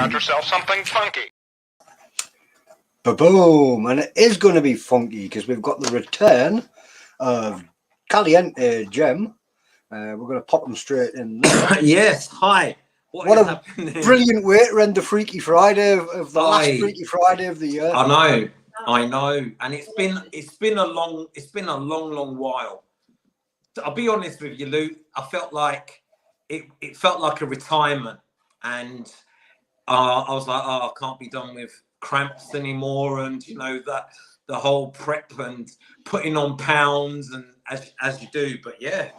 got yourself something funky. Ba-boom! And it is going to be funky because we've got the return of Caliente Gem. We're going to pop them straight in there. Yes, hi. What a brilliant way to end the Freaky Friday of the last Freaky Friday of the year. I know, and it's been a long while. I'll be honest with you, Lou. I felt like it felt like a retirement, and I was like, oh, I can't be done with cramps anymore, and you know that the whole prep and putting on pounds and as you do. But yeah,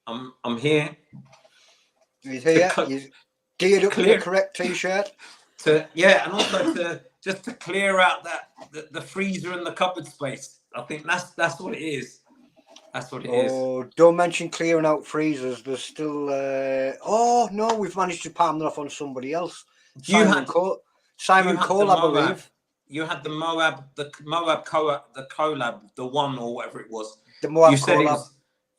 I'm here. He's here. He's geared up with the correct t-shirt. And also to clear out the freezer and the cupboard space. I think that's what it is. That's what it is. Oh, don't mention clearing out freezers. There's still. Oh no, we've managed to palm that off on somebody else. Simon Cole, I believe. You had the Moab collab, the one or whatever it was. The Moab collab.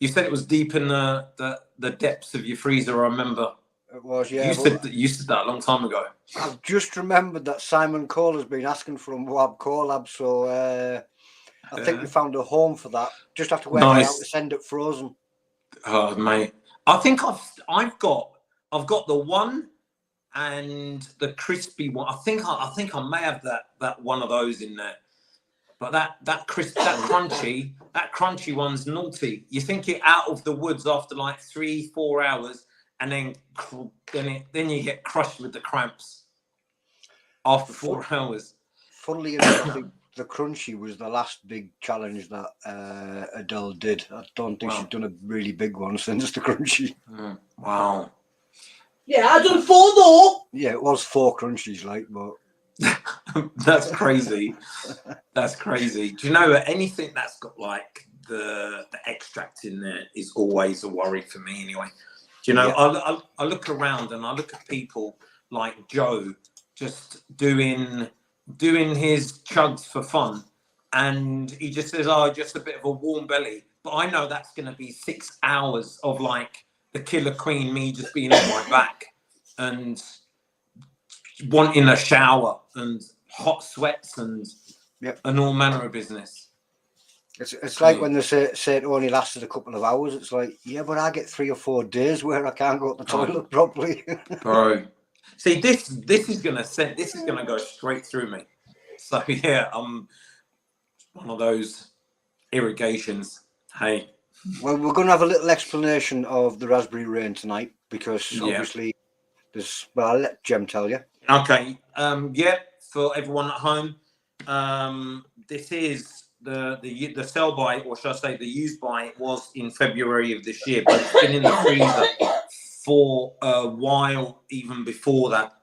You said it was deep in the depths of your freezer. I remember. It was, yeah. You said that a long time ago. I've just remembered that Simon Cole has been asking for a Moab collab, so I think we found a home for that. Just have to wait out to send it frozen. Oh mate, I think I've got the one and the crispy one. I think I may have that one of those in there. But that crunchy one's naughty. You think it out of the woods after like 3-4 hours, and then you get crushed with the cramps after 4 hours. Funnily enough, I think the crunchy was the last big challenge that Adele did. I don't think she's done a really big one since the crunchy. Wow. Yeah, I've done 4 though. Yeah, it was 4 crunchies, like, but. That's crazy. That's crazy. Do you know anything that's got like the extract in there is always a worry for me anyway. Do you know, I look around and I look at people like Joe just doing his chugs for fun, and he just says, oh, just a bit of a warm belly. But I know that's going to be 6 hours of like the killer queen, me just being on my back and wanting a shower and hot sweats and all manner of business. It's like when they say it only lasted a couple of hours. It's like, yeah, but I get 3 or 4 days where I can't go to the toilet properly. Bro, see, this is gonna go straight through me. So yeah, I'm one of those irrigations. Hey. Well, we're going to have a little explanation of the raspberry rain tonight because obviously there's. Well, I'll let Jem tell you. Okay. For everyone at home, this is the sell by, or should I say the use by, was in February of this year, but it's been in the freezer for a while even before that.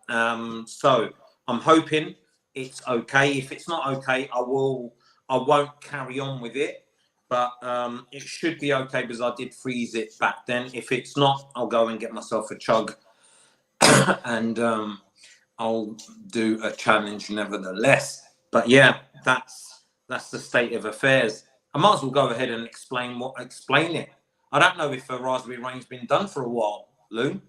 So I'm hoping it's okay. If it's not okay, I won't carry on with it. But it should be okay because I did freeze it back then. If it's not, I'll go and get myself a chug and I'll do a challenge nevertheless. But yeah, that's the state of affairs. I might as well go ahead and explain it. I don't know if a raspberry rain's been done for a while, Lou.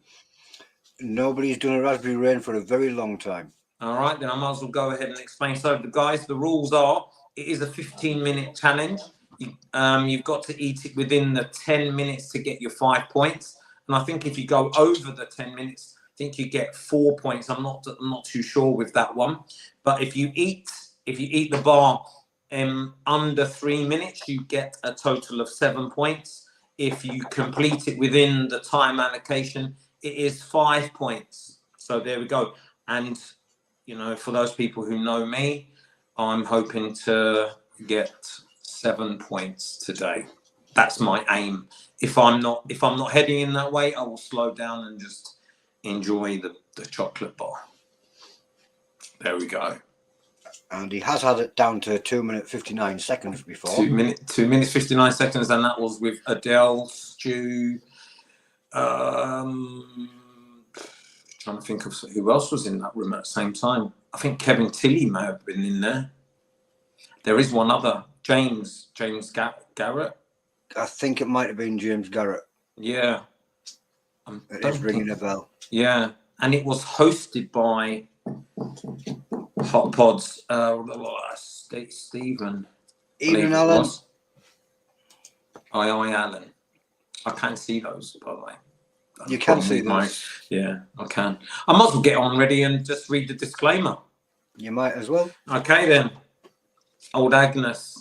Nobody's done a raspberry rain for a very long time. All right, then I might as well go ahead and explain. So guys, the rules are, it is a 15-minute challenge. You've got to eat it within the 10 minutes to get your 5 points. And I think if you go over the 10 minutes, I think you get 4 points. I'm not too sure with that one. But if you eat the bar under 3 minutes, you get a total of 7 points. If you complete it within the time allocation, it is 5 points. So there we go. And you know, for those people who know me, I'm hoping to get 7 points today. That's my aim. If I'm not heading in that way, I will slow down and just enjoy the chocolate bar. There we go. And he has had it down to 2 minutes 59 seconds before. 2 minutes 59 seconds, and that was with Adele, Stu. Trying to think of who else was in that room at the same time. I think Kevin Tilley may have been in there. There is one other, James Garrett. I think it might have been James Garrett. Yeah. It is ringing a bell. Yeah, and it was hosted by Hot pods. Stephen. Evening, Alan. Aye, Alan. I can see those, by the way. You can see those? Yeah, I can. I might as well get on ready and just read the disclaimer. You might as well. Okay, then. Old Agnes.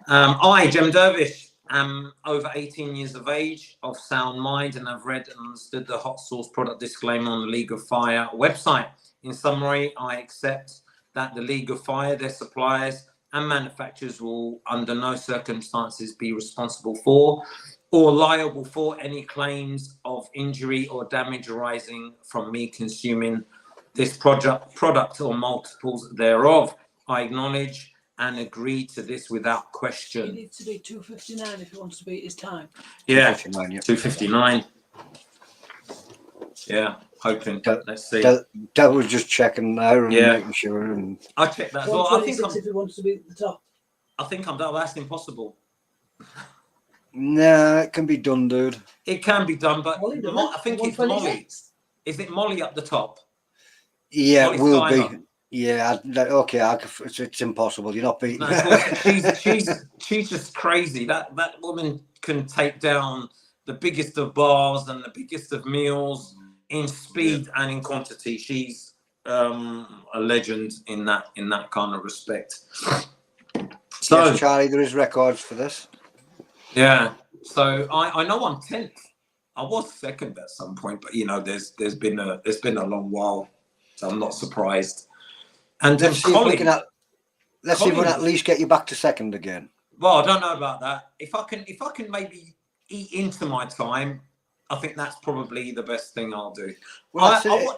I, Cem Dervish, am over 18 years of age, of sound mind, and have read and understood the hot sauce product disclaimer on the League of Fire website. In summary, I accept that the League of Fire, their suppliers, and manufacturers will under no circumstances be responsible for or liable for any claims of injury or damage arising from me consuming this product or multiples thereof. I acknowledge and agree to this without question. You need to be 2:59 if you want to beat his time. Yeah, 2:59, yeah. 2:59. Yeah, hoping. Let's see. That was just checking there and making sure. And I checked that as well. I think if he wants to be at the top. I think that's impossible. Nah, it can be done, dude. It can be done, but I think it's Molly. Is it Molly up the top? Yeah, Molly it will Skyler. be. Yeah, okay. It's impossible. You're not beating. No, she's just crazy. That woman can take down the biggest of bars and the biggest of meals in speed and in quantity. She's a legend in that kind of respect. So, yes, Charlie, there is records for this. Yeah. So I know I'm 10th. I was second at some point, but there's been a long while, so I'm not surprised. And let's see if we can at least get you back to second again. Well, I don't know about that. If I can maybe eat into my time, I think that's probably the best thing I'll do. Well, I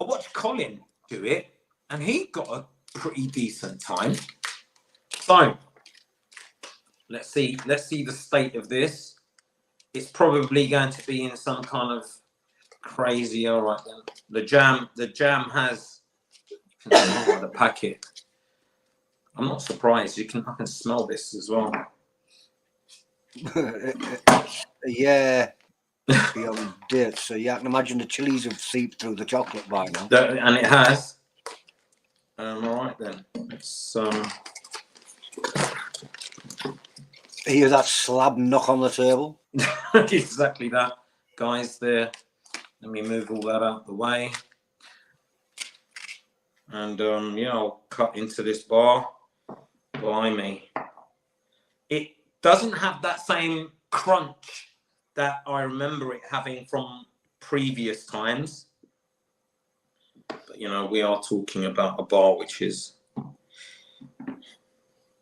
watched Colin do it, and he got a pretty decent time. So let's see the state of this. It's probably going to be in some kind of crazy. All right, then. The jam has. You can smell the packet. I'm not surprised. I can smell this as well. Yeah. Beyond date, so I can imagine the chilies have seeped through the chocolate by now. And it has. All right then. Let's hear that slab knock on the table. Exactly that, guys. There. Let me move all that out the way. And I'll cut into this bar. Blimey. It doesn't have that same crunch that I remember it having from previous times. But we are talking about a bar which is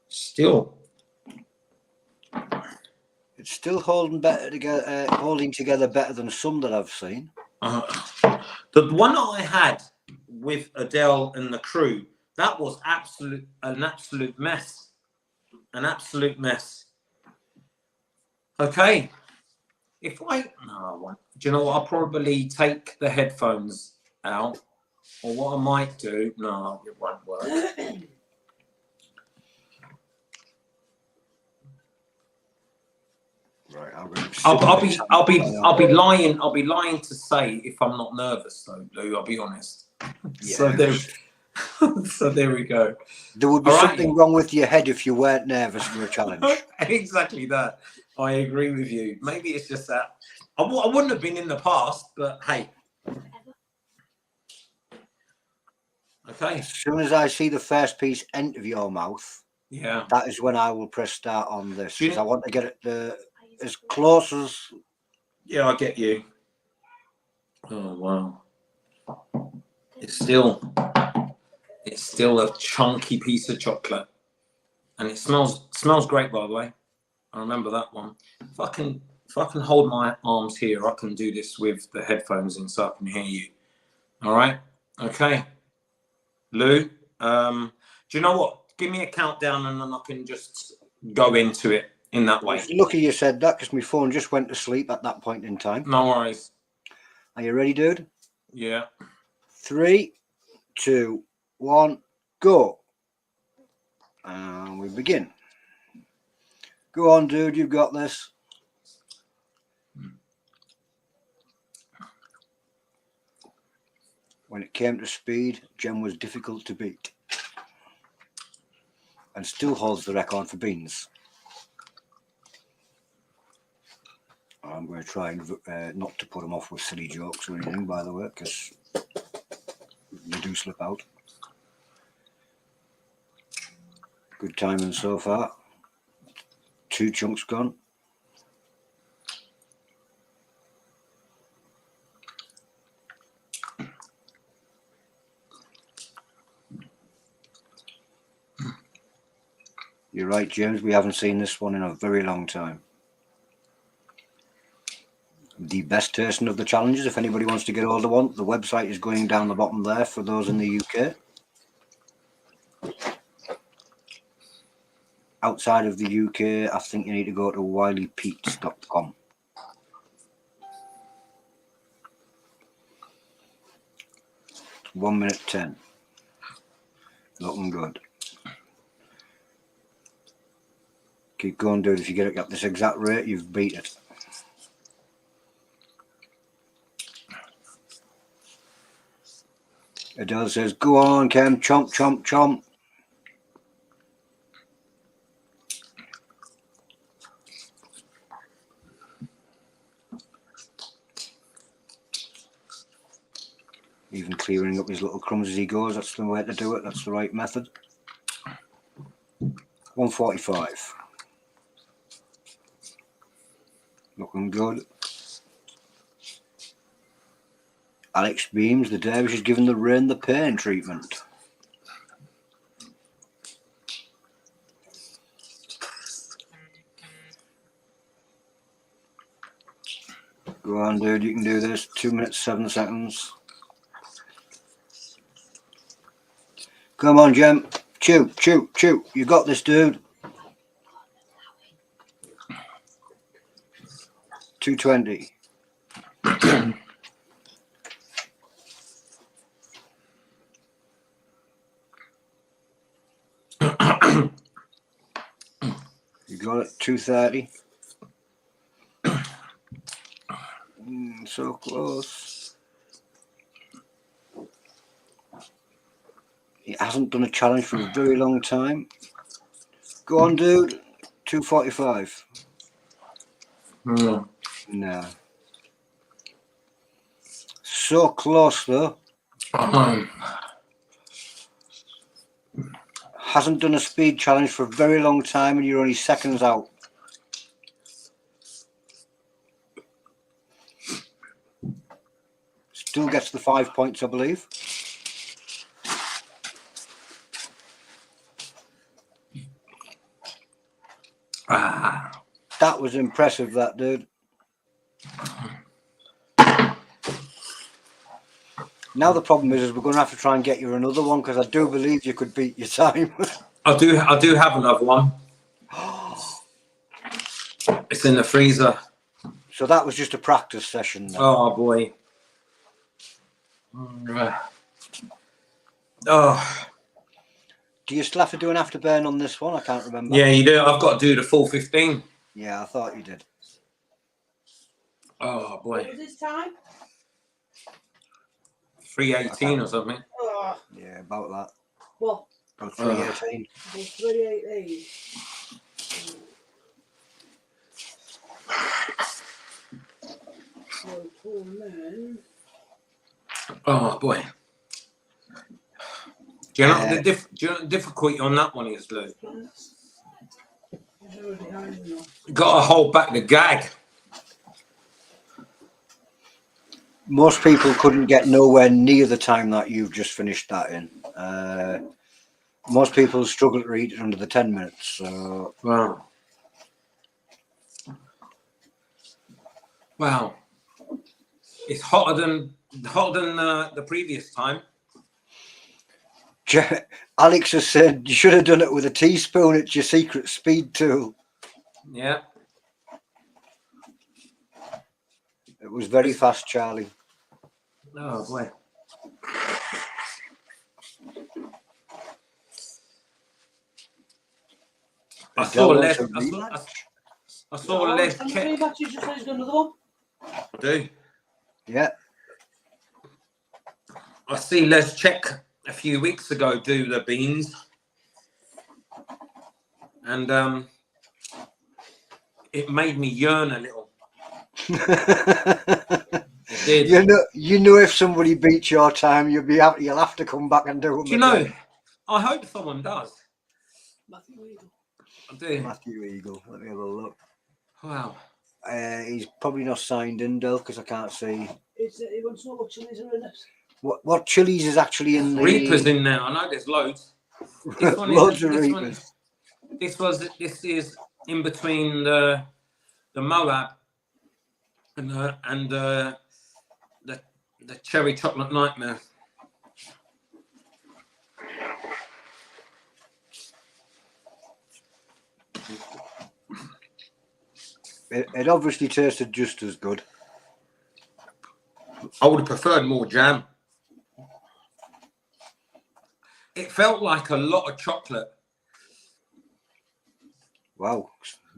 still. It's still holding together better than some that I've seen. The one I had with Adele and the crew, that was an absolute mess. An absolute mess. Okay. Do you know what? I'll probably take the headphones out. Or what I might do, no, it won't work. Right, I'll be lying to say if I'm not nervous though, Lou, I'll be honest. Yeah. So there we go. There would be something wrong with your head if you weren't nervous for a challenge. Exactly that. I agree with you. Maybe it's just that I wouldn't have been in the past, but hey. Okay. As soon as I see the first piece enter your mouth, that is when I will press start on this, because I want to get it as close as. Yeah, I get you. Oh wow! It's still a chunky piece of chocolate, and it smells great, by the way. I remember that one. If I can hold my arms here, I can do this with the headphones in, so I can hear you. All right. Okay. Lou, do you know what? Give me a countdown, and then I can just go into it in that way. Lucky you said that, because my phone just went to sleep at that point in time. No worries. Are you ready, dude? Yeah. 3, 2, 1, go. And we begin. Go on, dude. You've got this. When it came to speed, Jem was difficult to beat. And still holds the record for beans. I'm going to try and not to put him off with silly jokes or anything, by the way, because they do slip out. Good timing so far. 2 chunks gone. You're right, James. We haven't seen this one in a very long time. The best tasting of the challenges. If anybody wants to get hold of one, the website is going down the bottom there for those in the UK. Outside of the UK, I think you need to go to wileypeats.com. It's 1 minute 10. Looking good. Keep going, dude. If you get it at this exact rate, you've beat it. Adele says, go on, Cem, chomp, chomp, chomp. Even clearing up his little crumbs as he goes. That's the way to do it. That's the right method. 145. Looking good. Alex Beams, the Dervish, is given the rain the pain treatment. Go on, dude, you can do this. 2 minutes, 7 seconds. Come on, Jem. Chew, chew, chew. You got this, dude. 220. You got it. 230. So close. He hasn't done a challenge for a very long time. Go on, dude. 245. No. No. So close, though. Hasn't done a speed challenge for a very long time, and you're only seconds out. Still gets the 5 points, I believe. That was impressive, that dude. Now the problem is we're going to have to try and get you another one, because I do believe you could beat your time. I do have another one. It's in the freezer. So that was just a practice session then. Oh boy. Oh. Do you still have to do an afterburn on this one? I can't remember. Yeah, you do. I've got to do the full 15. Yeah, I thought you did. Oh boy. What was this time? 318 or something. Oh, Yeah, about that. what? About 318. 388. So, poor man. Oh boy. Do you know what the difficulty on that one is, Lou? Got to hold back the gag. Most people couldn't get nowhere near the time that you've just finished that in. Most people struggle to eat it under the 10 minutes. So. Wow. Wow. It's hotter than the previous time. Alex has said you should have done it with a teaspoon. It's your secret speed tool. Yeah. It was very fast, Charlie. Oh boy. I saw less. I saw less. Three matches, just another one. I do. Yeah. I see Les Check a few weeks ago do the beans, and it made me yearn a little. It did. You know, if somebody beats your time, you'll have to come back and do them. Do you know? I hope someone does. Matthew Eagle. I do. Matthew Eagle. Let me have a look. Wow. He's probably not signed in, Del, because I can't see. He wants to know what chilies are in it. What chilies is actually in the Reapers in there? I know there's loads. This one loads is, of this Reapers. This is in between the Moab and the cherry chocolate nightmare. It obviously tasted just as good. I would have preferred more jam. It felt like a lot of chocolate. Wow.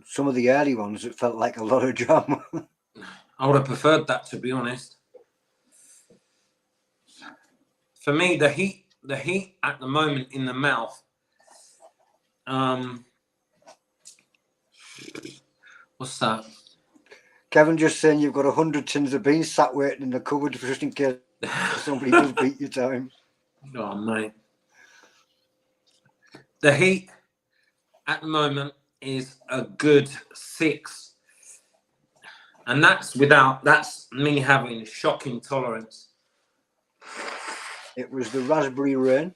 Some of the early ones, it felt like a lot of jam. I would have preferred that, to be honest. For me, the heat at the moment in the mouth, what's that? Kevin just saying you've got 100 tins of beans sat waiting in the cupboard just in case somebody does beat your time. Oh, mate. The heat at the moment is a good 6. And that's me having shock intolerance. It was the raspberry rain.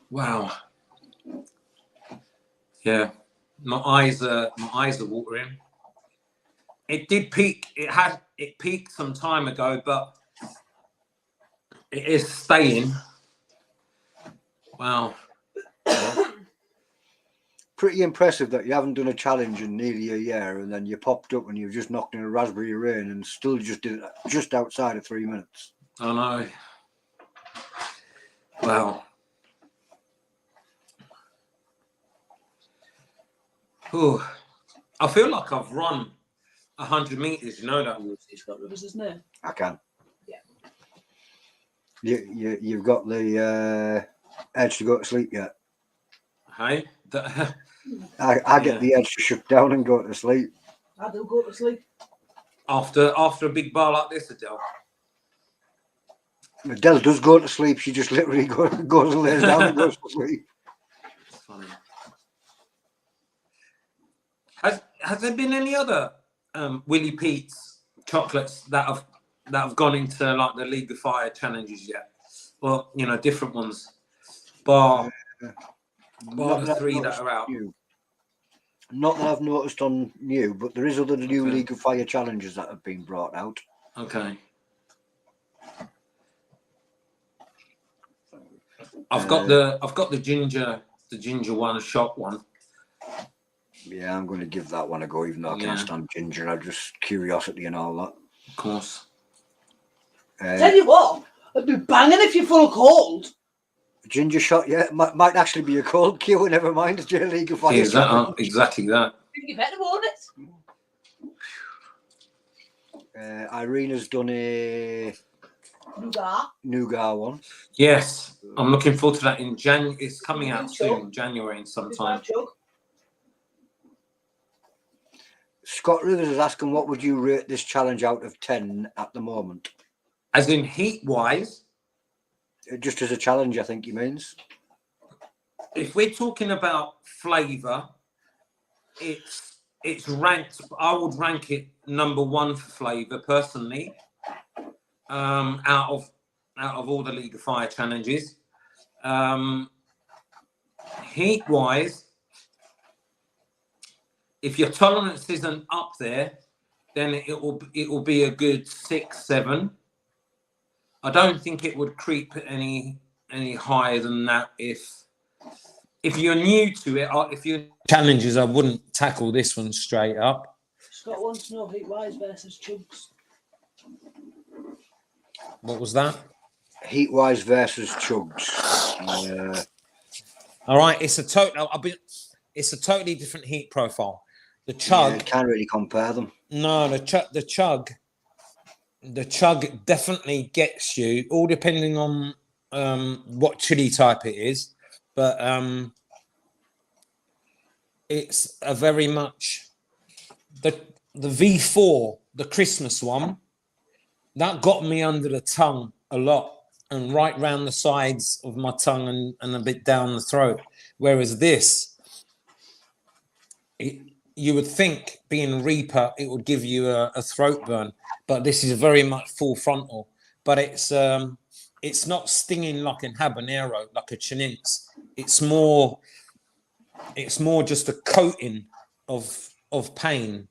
Wow. Yeah. My eyes are watering. It did peak. It peaked some time ago, but it is staying. Wow. Pretty impressive that you haven't done a challenge in nearly a year, and then you popped up and you've just knocked in a raspberry rain and still just did it just outside of 3 minutes. I know. Wow. Ooh. I feel like I've run 100 meters. You know that? It's got rivers, isn't it? I can. Yeah. You've got the edge to go to sleep yet? Hey. I get the edge to shut down and go to sleep. I do go to sleep. After a big bar like this, Adele. Adele does go to sleep. She just literally goes and lays down and goes to sleep. That's funny. Has there been any other Willie Pete's chocolates that have gone into like the League of Fire challenges yet? Well, you know, different ones. Bar the 3 that are out. New. Not that I've noticed on new, but there is other new League of Fire challenges that have been brought out. Okay. I've got the ginger one, a shot one. Yeah, I'm going to give that one a go, even though I can't stand ginger. I just curiosity and all that. Of course. Tell you what, I'd be banging if you're full of cold. Ginger shot, yeah, might actually be a cold cue. Never mind, it's your League of Fire. Yeah, exactly that. I think you better, won't it? Irina's done a nougat one. Yes, I'm looking forward to that in January. It's coming out soon, January in sometime. Scott Rivers is asking, what would you rate this challenge out of 10 at the moment? As in heat-wise? Just as a challenge, I think he means. If we're talking about flavour, it's ranked. I would rank it number 1 for flavour personally. Out of all the League of Fire challenges, heat-wise, if your tolerance isn't up there, then it will be a good 6, 7. I don't think it would creep any higher than that. If you're new to it, if you're challenges, I wouldn't tackle this one straight up. Scott wants to know heat-wise versus chugs. What was that? Heat-wise versus chugs. All right, it's a totally different heat profile. The chug. Yeah, can't really compare them. No, the chug definitely gets you, all depending on what chili type it is. But it's a very much the V4, the Christmas one, that got me under the tongue a lot and right round the sides of my tongue and a bit down the throat. Whereas this, you would think being Reaper, it would give you a throat burn, but this is very much full frontal. But it's not stinging like an habanero, like a Chinense. It's more just a coating of pain.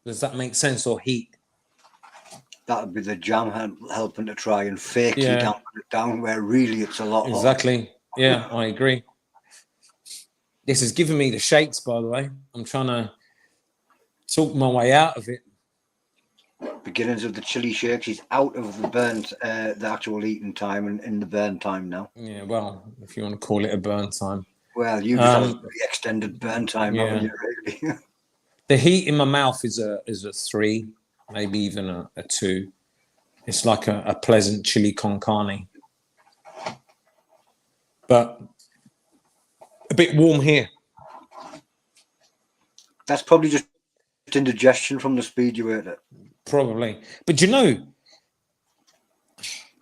Does that make sense? Or heat? That would be the jam helping to try and fake you dampen it down, where really it's a lot. Exactly. Yeah, I agree. This is giving me the shakes, by the way. I'm trying to talk my way out of it. Beginnings of the chili shakes. He's out of the burnt, the actual eating time, and in the burn time now. Yeah, well, if you want to call it a burn time. Well, you just have a pretty extended burn time, haven't you, really? The heat in my mouth is a 3, maybe even a 2. It's like a pleasant chili con carne. But a bit warm here. That's probably just indigestion from the speed you ate it. Probably. But you know,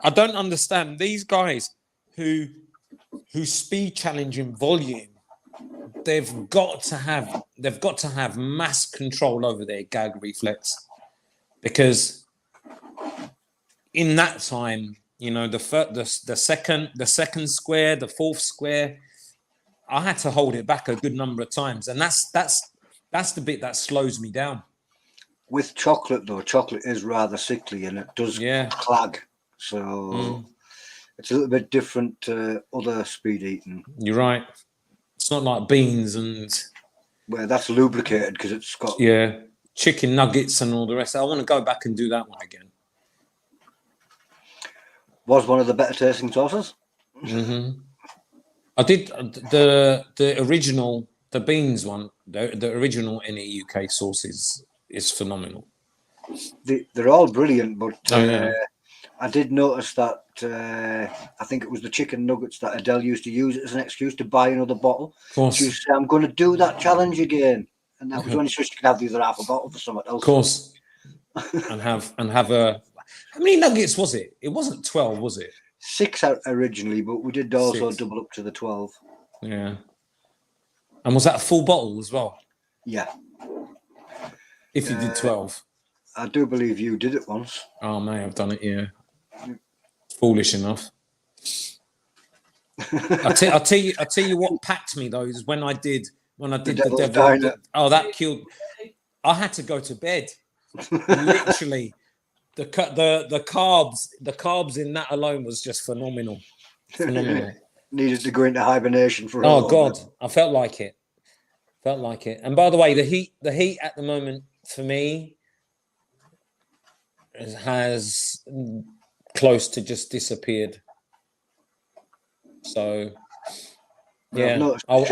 I don't understand these guys who speed challenge in volume. They've got to have mass control over their gag reflex, because in that time, you know, the second square, the fourth square, I had to hold it back a good number of times, and that's the bit that slows me down. With chocolate, though, chocolate is rather sickly and it does clag, so it's a little bit different to other speed eating. You're right. It's not like beans and well, that's lubricated because it's got chicken nuggets and all the rest. I want to go back and do that one again. Was one of the better tasting sauces. I did the original, the beans one. The original any UK sauce is phenomenal. They're all brilliant, but I did notice that I think it was the chicken nuggets that Adele used to use as an excuse to buy another bottle. Of course. She said, "I'm going to do that challenge again," and that was only so she could have the other half a bottle for something else. Of course, and have a. How many nuggets was it? It wasn't 12, was it? 6 out originally, but we did also double up to the 12. Yeah. And was that a full bottle as well? Yeah. If you did 12. I do believe you did it once. Oh, may have done it, yeah. Foolish enough. I'll tell you what packed me though is when I did the devil. Oh, that killed. I had to go to bed. Literally, the carbs in that alone was just phenomenal. Phenomenal. Needed to go into hibernation for. Oh God, I felt like it. And by the way, the heat at the moment for me has close to just disappeared. So yeah, I've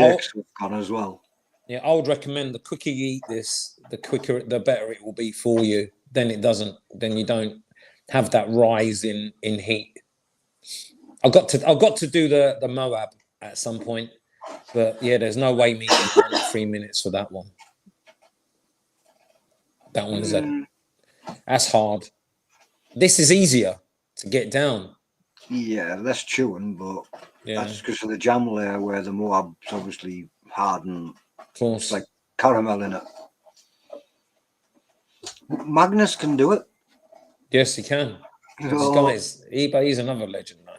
gone as well. Yeah, I would recommend the quicker you eat this, the better it will be for you. Then you don't have that rise in heat. I've got to do the Moab at some point, but yeah, there's no way me getting 3 minutes for that one. That one is that's hard. This is easier to get down. Yeah, less chewing, but that's because of the jam layer where the Moab's obviously hard and of course, it's like caramel in it. Magnus can do it. Yes, he can. Guys, he's another legend, man.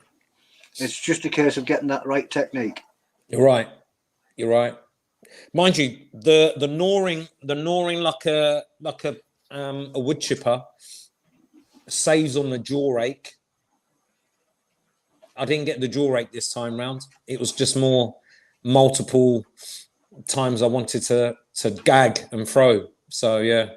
It's just a case of getting that right technique. You're right. Mind you, the gnawing like a wood chipper saves on the jaw ache. I didn't get the jaw ache this time round. It was just more multiple times I wanted to gag and throw. So yeah.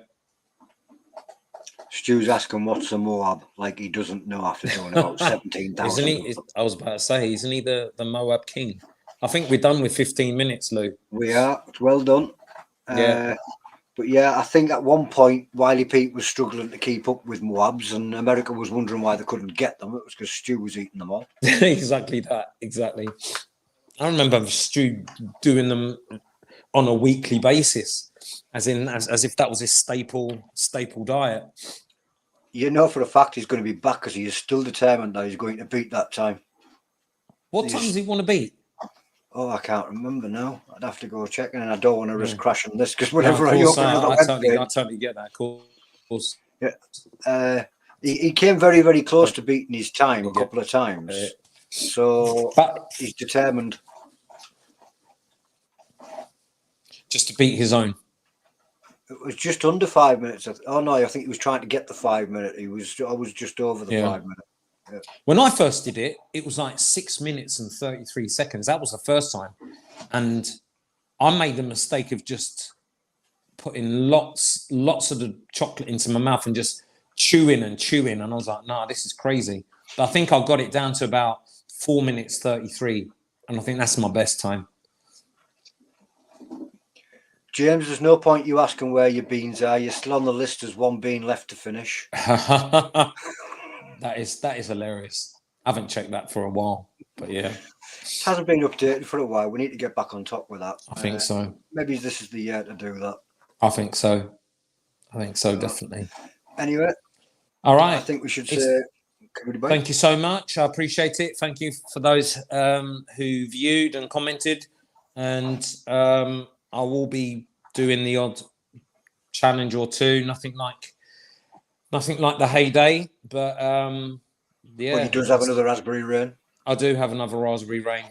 Stu's asking what's a Moab, like he doesn't know after doing about 17,000. I was about to say, isn't he the Moab king? I think we're done with 15 minutes, Lou. We are. It's well done. Yeah. But yeah, I think at one point Wiley Pete was struggling to keep up with Moabs, and America was wondering why they couldn't get them. It was because Stu was eating them all. Exactly that. Exactly. I remember Stu doing them on a weekly basis, as if that was his staple diet. You know for a fact he's going to be back because he is still determined that he's going to beat that time. What time does he want to beat? Oh, I can't remember now. I'd have to go check, and I don't want to risk crashing this because whenever I open another webpage, I totally get that. Of course. Yeah. He came very, very close to beating his time a couple of times. So he's determined. Just to beat his own. It was just under 5 minutes. Oh no, I think he was trying to get the 5 minute. I was just over the 5 minute. Yeah. When I first did it, it was like 6 minutes and 33 seconds. That was the first time. And I made the mistake of just putting lots of the chocolate into my mouth and just chewing. And I was like, nah, this is crazy. But I think I got it down to about 4 minutes 33. And I think that's my best time. James, there's no point you asking where your beans are. You're still on the list as one bean left to finish. That is hilarious. I haven't checked that for a while, but yeah. It hasn't been updated for a while. We need to get back on top with that. I think so. Maybe this is the year to do that. I think so. Definitely. Anyway. All right. I think we should say goodbye. Thank you so much. I appreciate it. Thank you for those who viewed and commented. And I will be doing the odd challenge or two. Nothing like the heyday, but yeah. Well, he does have another raspberry rain. I do have another raspberry rain.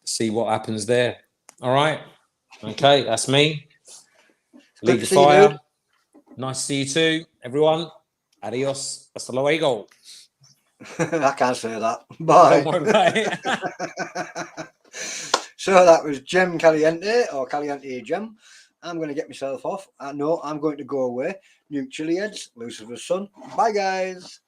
See what happens there. All right. Okay, that's me. Lead the fire. Nice to see you too, everyone. Adios. Hasta luego. I can't say that. Bye. Don't worry about it. So that was Gem Caliente or Caliente Gem. I'm going to get myself off. No, I'm going to go away. New Chilli-heads, Lucifer's son. Bye, guys.